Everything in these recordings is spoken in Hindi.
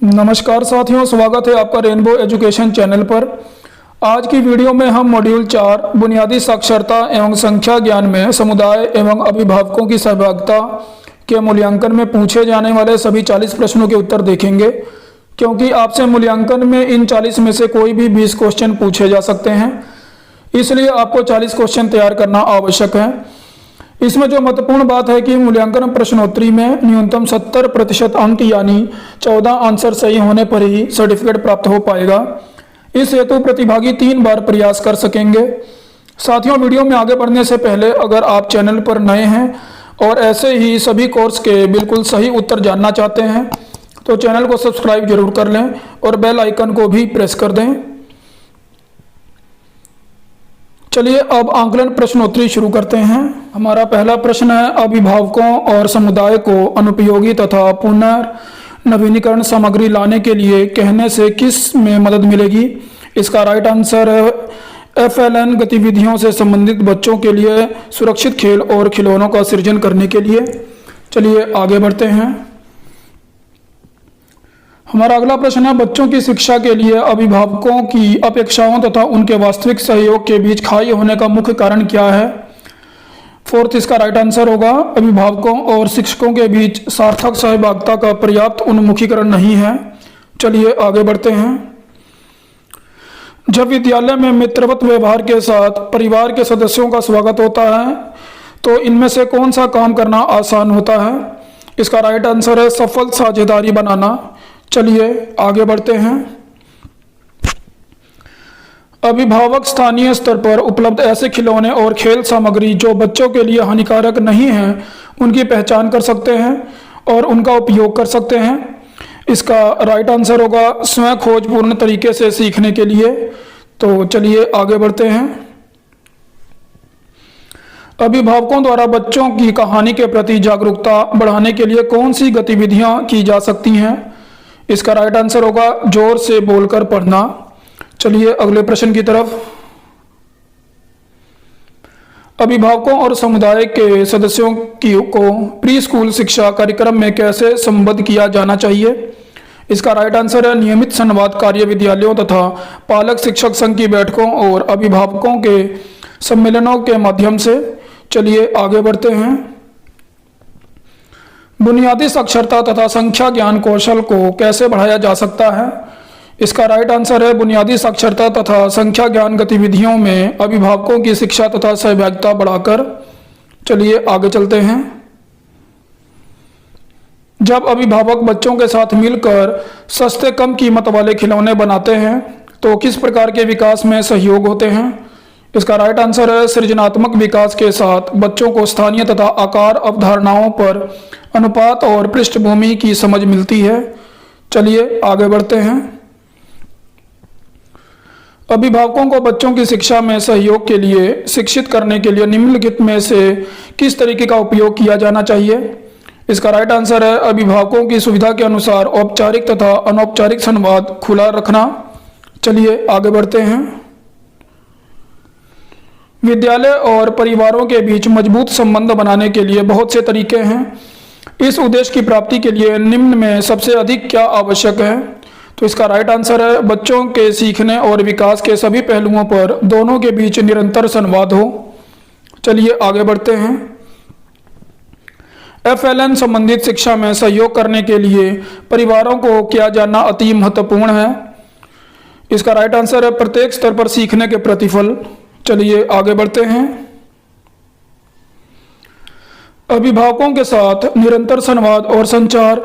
नमस्कार साथियों, स्वागत है आपका रेनबो एजुकेशन चैनल पर। आज की वीडियो में हम मॉड्यूल 4 बुनियादी साक्षरता एवं संख्या ज्ञान में समुदाय एवं अभिभावकों की सहभागिता के मूल्यांकन में पूछे जाने वाले सभी 40 प्रश्नों के उत्तर देखेंगे। क्योंकि आपसे मूल्यांकन में इन 40 में से कोई भी 20 क्वेश्चन पूछे जा सकते हैं, इसलिए आपको 40 क्वेश्चन तैयार करना आवश्यक है। इसमें जो महत्वपूर्ण बात है कि मूल्यांकन प्रश्नोत्तरी में न्यूनतम 70% अंक यानी 14 आंसर सही होने पर ही सर्टिफिकेट प्राप्त हो पाएगा। इस हेतु प्रतिभागी 3 बार प्रयास कर सकेंगे। साथियों, वीडियो में आगे बढ़ने से पहले अगर आप चैनल पर नए हैं और ऐसे ही सभी कोर्स के बिल्कुल सही उत्तर जानना चाहते हैं तो चैनल को सब्सक्राइब जरूर कर लें और बेल आइकन को भी प्रेस कर दें। चलिए अब आंकलन प्रश्नोत्तरी शुरू करते हैं। हमारा पहला प्रश्न है, अभिभावकों और समुदाय को अनुपयोगी तथा पुनर्नवीनीकरण सामग्री लाने के लिए कहने से किस में मदद मिलेगी? इसका राइट आंसर है FLN गतिविधियों से संबंधित बच्चों के लिए सुरक्षित खेल और खिलौनों का सृजन करने के लिए। चलिए आगे बढ़ते हैं। हमारा अगला प्रश्न है, बच्चों की शिक्षा के लिए अभिभावकों की अपेक्षाओं तथा उनके वास्तविक सहयोग के बीच खाई होने का मुख्य कारण क्या है? फोर्थ इसका राइट आंसर होगा, अभिभावकों और शिक्षकों के बीच सार्थक सहभागिता का पर्याप्त उन्मुखीकरण नहीं है। चलिए आगे बढ़ते हैं। जब विद्यालय में मित्रवत व्यवहार के साथ परिवार के सदस्यों का स्वागत होता है तो इनमें से कौन सा काम करना आसान होता है? इसका राइट आंसर है सफल साझेदारी बनाना। चलिए आगे बढ़ते हैं। अभिभावक स्थानीय स्तर पर उपलब्ध ऐसे खिलौने और खेल सामग्री जो बच्चों के लिए हानिकारक नहीं है उनकी पहचान कर सकते हैं और उनका उपयोग कर सकते हैं। इसका राइट आंसर होगा स्वयं खोजपूर्ण तरीके से सीखने के लिए। तो चलिए आगे बढ़ते हैं। अभिभावकों द्वारा बच्चों की कहानी के प्रति जागरूकता बढ़ाने के लिए कौन सी गतिविधियां की जा सकती हैं? इसका राइट आंसर होगा जोर से बोलकर पढ़ना। चलिए अगले प्रश्न की तरफ। अभिभावकों और समुदाय के सदस्यों को प्री स्कूल शिक्षा कार्यक्रम में कैसे संबद्ध किया जाना चाहिए? इसका राइट आंसर है नियमित संवाद कार्य विद्यालयों तथा पालक शिक्षक संघ की बैठकों और अभिभावकों के सम्मेलनों के माध्यम से। चलिए आगे बढ़ते हैं। बुनियादी साक्षरता तथा संख्या ज्ञान कौशल को कैसे बढ़ाया जा सकता है? इसका राइट आंसर है बुनियादी साक्षरता तथा संख्या ज्ञान गतिविधियों में अभिभावकों की शिक्षा तथा सहभागिता बढ़ाकर। चलिए आगे चलते हैं। जब अभिभावक बच्चों के साथ मिलकर सस्ते कम कीमत वाले खिलौने बनाते हैं तो किस प्रकार के विकास में सहयोग होते हैं? इसका राइट आंसर है सृजनात्मक विकास के साथ बच्चों को स्थानीय तथा आकार अवधारणाओं पर अनुपात और पृष्ठभूमि की समझ मिलती है। चलिए आगे बढ़ते हैं। अभिभावकों को बच्चों की शिक्षा में सहयोग के लिए शिक्षित करने के लिए निम्नलिखित में से किस तरीके का उपयोग किया जाना चाहिए? इसका राइट आंसर है अभिभावकों की सुविधा के अनुसार औपचारिक तथा अनौपचारिक संवाद खुला रखना। चलिए आगे बढ़ते हैं। विद्यालय और परिवारों के बीच मजबूत संबंध बनाने के लिए बहुत से तरीके हैं। इस उद्देश्य की प्राप्ति के लिए निम्न में सबसे अधिक क्या आवश्यक है? तो इसका राइट आंसर है बच्चों के सीखने और विकास के सभी पहलुओं पर दोनों के बीच निरंतर संवाद हो। चलिए आगे बढ़ते हैं। FLN संबंधित शिक्षा में सहयोग करने के लिए परिवारों को क्या जानना अति महत्वपूर्ण है? इसका राइट आंसर है प्रत्येक स्तर पर सीखने के प्रतिफल। चलिए आगे बढ़ते हैं। अभिभावकों के साथ निरंतर संवाद और संचार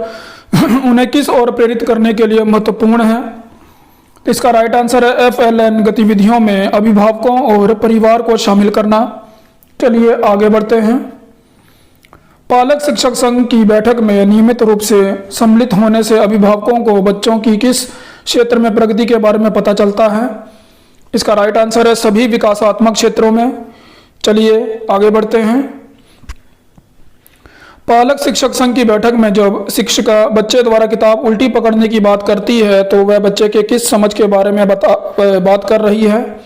उन्हें किस ओर प्रेरित करने के लिए महत्वपूर्ण है? इसका राइट आंसर है FLN गतिविधियों में अभिभावकों और परिवार को शामिल करना। चलिए आगे बढ़ते हैं। पालक शिक्षक संघ की बैठक में नियमित रूप से सम्मिलित होने से अभिभावकों को बच्चों की किस क्षेत्र में प्रगति के बारे में पता चलता है? इसका राइट आंसर है सभी विकासात्मक क्षेत्रों में। चलिए आगे बढ़ते हैं। पालक शिक्षक संघ की बैठक में जब शिक्षिका बच्चे द्वारा किताब उल्टी पकड़ने की बात करती है तो वह बच्चे के किस समझ के बारे में बात कर रही है?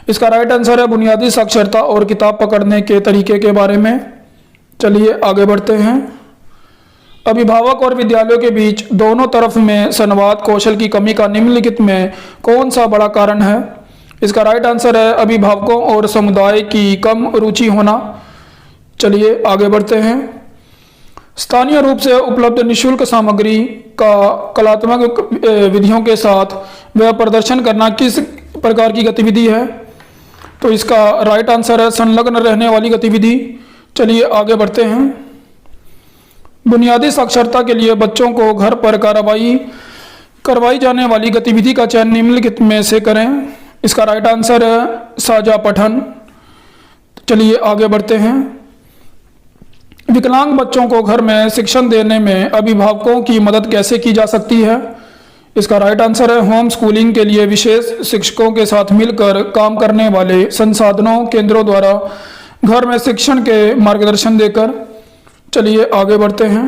इसका राइट आंसर है बुनियादी साक्षरता और किताब पकड़ने के तरीके के बारे में। चलिए आगे बढ़ते हैं। अभिभावक और विद्यालयों के बीच दोनों तरफ में संवाद कौशल की कमी का निम्नलिखित में कौन सा बड़ा कारण है? इसका राइट आंसर है अभिभावकों और समुदाय की कम रुचि होना। चलिए आगे बढ़ते हैं। स्थानीय रूप से उपलब्ध निःशुल्क सामग्री का कलात्मक विधियों के साथ वह प्रदर्शन करना किस प्रकार की गतिविधि है? तो इसका राइट आंसर है संलग्न रहने वाली गतिविधि। चलिए आगे बढ़ते हैं। बुनियादी साक्षरता के लिए बच्चों को घर पर करवाई जाने वाली गतिविधि का चयन निम्नलिखित में से करें। इसका राइट आंसर है साझा पठन। चलिए आगे बढ़ते हैं। विकलांग बच्चों को घर में शिक्षण देने में अभिभावकों की मदद कैसे की जा सकती है? इसका राइट आंसर है होम स्कूलिंग के लिए विशेष शिक्षकों के साथ मिलकर काम करने वाले संसाधनों केंद्रों द्वारा घर में शिक्षण के मार्गदर्शन देकर। चलिए आगे बढ़ते हैं।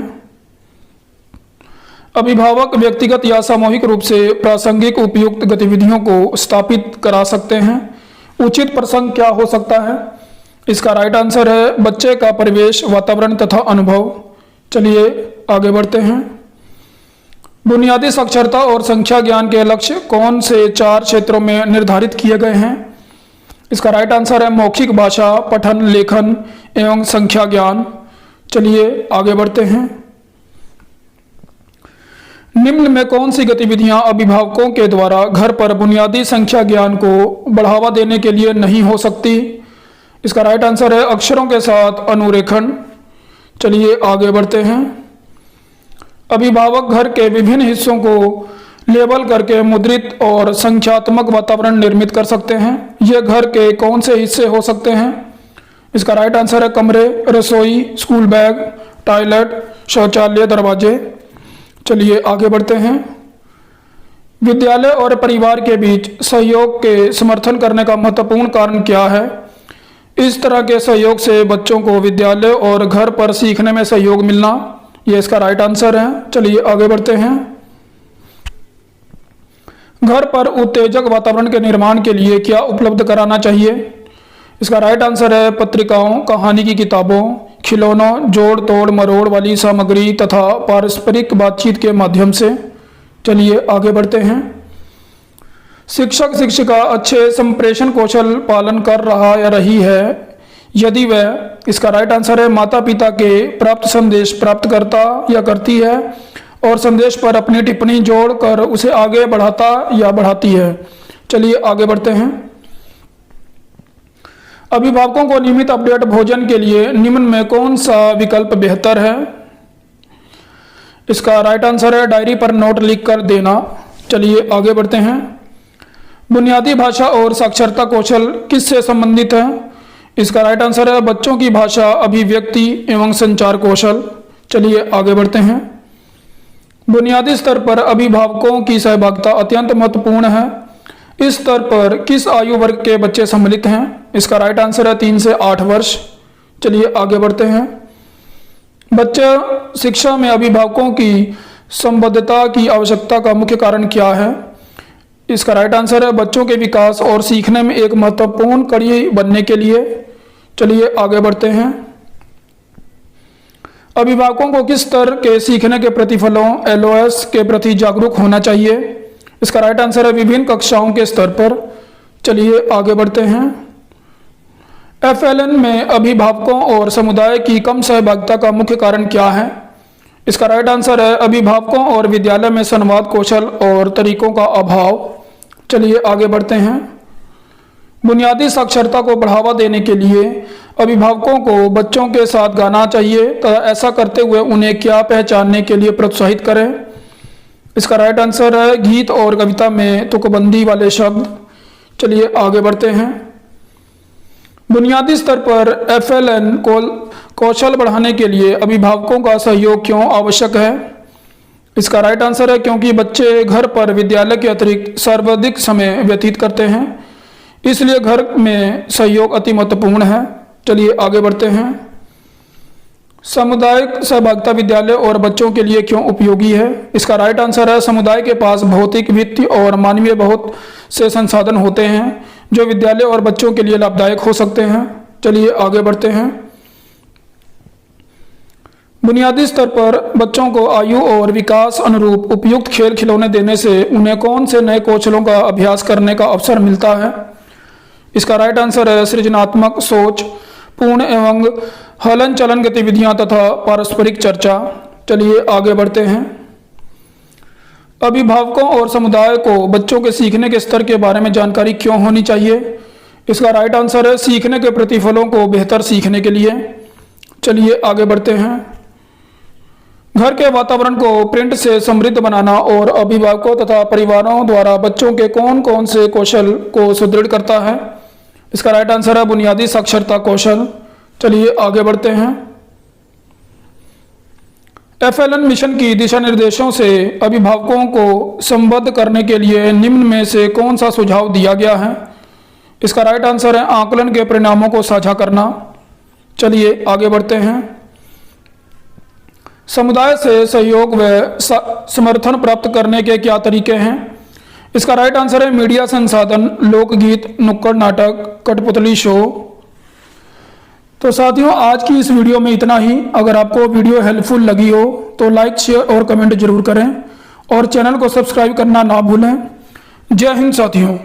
अभिभावक व्यक्तिगत या सामूहिक रूप से प्रासंगिक उपयुक्त गतिविधियों को स्थापित करा सकते हैं। उचित प्रसंग क्या हो सकता है? इसका राइट आंसर है बच्चे का परिवेश, वातावरण तथा अनुभव। चलिए आगे बढ़ते हैं। बुनियादी साक्षरता और संख्या ज्ञान के लक्ष्य कौन से 4 क्षेत्रों में निर्धारित किए गए हैं? इसका राइट आंसर है मौखिक भाषा, पठन, लेखन एवं संख्या ज्ञान। चलिए आगे बढ़ते हैं। निम्न में कौन सी गतिविधियां अभिभावकों के द्वारा घर पर बुनियादी संख्या ज्ञान को बढ़ावा देने के लिए नहीं हो सकती? इसका राइट आंसर है अक्षरों के साथ अनुरेखण। चलिए आगे बढ़ते हैं। अभिभावक घर के विभिन्न हिस्सों को लेबल करके मुद्रित और संख्यात्मक वातावरण निर्मित कर सकते हैं। ये घर के कौन से हिस्से हो सकते हैं? इसका राइट आंसर है कमरे, रसोई, स्कूल बैग, टॉयलेट, शौचालय, दरवाजे। चलिए आगे बढ़ते हैं। विद्यालय और परिवार के बीच सहयोग के समर्थन करने का महत्वपूर्ण कारण क्या है? इस तरह के सहयोग से बच्चों को विद्यालय और घर पर सीखने में सहयोग मिलना, ये इसका राइट आंसर है। चलिए आगे बढ़ते हैं। घर पर उत्तेजक वातावरण के निर्माण के लिए क्या उपलब्ध कराना चाहिए? इसका राइट आंसर है पत्रिकाओं, कहानी की किताबों, खिलौनों, जोड़ तोड़ मरोड़ वाली सामग्री तथा पारस्परिक बातचीत के माध्यम से। चलिए आगे बढ़ते हैं। शिक्षक शिक्षिका अच्छे संप्रेषण कौशल पालन कर रहा या रही है यदि वह, इसका राइट आंसर है माता पिता के प्राप्त संदेश प्राप्त करता या करती है और संदेश पर अपनी टिप्पणी जोड़कर उसे आगे बढ़ाता या बढ़ाती है। चलिए आगे बढ़ते हैं। अभिभावकों को नियमित अपडेट भोजन के लिए निम्न में कौन सा विकल्प बेहतर है? इसका राइट आंसर है डायरी पर नोट लिखकर देना। चलिए आगे बढ़ते हैं। बुनियादी भाषा और साक्षरता कौशल किससे संबंधित है? इसका राइट आंसर है बच्चों की भाषा, अभिव्यक्ति एवं संचार कौशल। चलिए आगे बढ़ते हैं। बुनियादी स्तर पर अभिभावकों की सहभागिता अत्यंत महत्वपूर्ण है। इस स्तर पर किस आयु वर्ग के बच्चे सम्मिलित हैं? इसका राइट आंसर है 3 से 8 वर्ष। चलिए आगे बढ़ते हैं। बच्चे शिक्षा में अभिभावकों की संबद्धता की आवश्यकता का मुख्य कारण क्या है? इसका राइट आंसर है बच्चों के विकास और सीखने में एक महत्वपूर्ण कड़ी बनने के लिए। चलिए आगे बढ़ते हैं। अभिभावकों को किस स्तर के सीखने के प्रतिफलों LOS के प्रति जागरूक होना चाहिए? इसका राइट आंसर है विभिन्न कक्षाओं के स्तर पर। चलिए आगे बढ़ते हैं। FLN में अभिभावकों और समुदाय की कम सहभागिता का मुख्य कारण क्या है? इसका राइट आंसर है अभिभावकों और विद्यालय में संवाद कौशल और तरीकों का अभाव। चलिए आगे बढ़ते हैं। बुनियादी साक्षरता को बढ़ावा देने के लिए अभिभावकों को बच्चों के साथ गाना चाहिए तथा ऐसा करते हुए उन्हें क्या पहचानने के लिए प्रोत्साहित करें? इसका राइट आंसर है गीत और कविता में तुकबंदी वाले शब्द। चलिए आगे बढ़ते हैं। बुनियादी स्तर पर FLN कौशल बढ़ाने के लिए अभिभावकों का सहयोग क्यों आवश्यक है? इसका राइट आंसर है क्योंकि बच्चे घर पर विद्यालय के अतिरिक्त सर्वाधिक समय व्यतीत करते हैं, इसलिए घर में सहयोग अति महत्वपूर्ण है। चलिए आगे बढ़ते हैं। सामुदायिक सहभागिता विद्यालय और बच्चों के लिए क्यों उपयोगी है? इसका राइट आंसर है समुदाय के पास भौतिक, वित्तीय और मानवीय बहुत से संसाधन होते हैं जो विद्यालय और बच्चों के लिए लाभदायक हो सकते हैं। चलिए आगे बढ़ते हैं। बुनियादी स्तर पर बच्चों को आयु और विकास अनुरूप उपयुक्त खेल खिलौने देने से उन्हें कौन से नए कौशलों का अभ्यास करने का अवसर मिलता है? इसका राइट आंसर है सृजनात्मक सोच, पूर्ण एवं हलन चलन गतिविधियां तथा पारस्परिक चर्चा। चलिए आगे बढ़ते हैं। अभिभावकों और समुदाय को बच्चों के सीखने के स्तर के बारे में जानकारी क्यों होनी चाहिए? इसका राइट आंसर है सीखने के प्रतिफलों को बेहतर सीखने के लिए। चलिए आगे बढ़ते हैं। घर के वातावरण को प्रिंट से समृद्ध बनाना और अभिभावकों तथा परिवारों द्वारा बच्चों के कौन कौन से कौशल को सुदृढ़ करता है? इसका राइट आंसर है बुनियादी साक्षरता कौशल। चलिए आगे बढ़ते हैं। FLN मिशन की दिशा निर्देशों से अभिभावकों को संबद्ध करने के लिए निम्न में से कौन सा सुझाव दिया गया है? इसका राइट आंसर है आकलन के परिणामों को साझा करना। चलिए आगे बढ़ते हैं। समुदाय से सहयोग व समर्थन प्राप्त करने के क्या तरीके हैं? इसका राइट आंसर है मीडिया संसाधन, लोकगीत, नुक्कड़ नाटक, कठपुतली शो। तो साथियों, आज की इस वीडियो में इतना ही। अगर आपको वीडियो हेल्पफुल लगी हो तो लाइक, शेयर और कमेंट जरूर करें और चैनल को सब्सक्राइब करना ना भूलें। जय हिंद साथियों।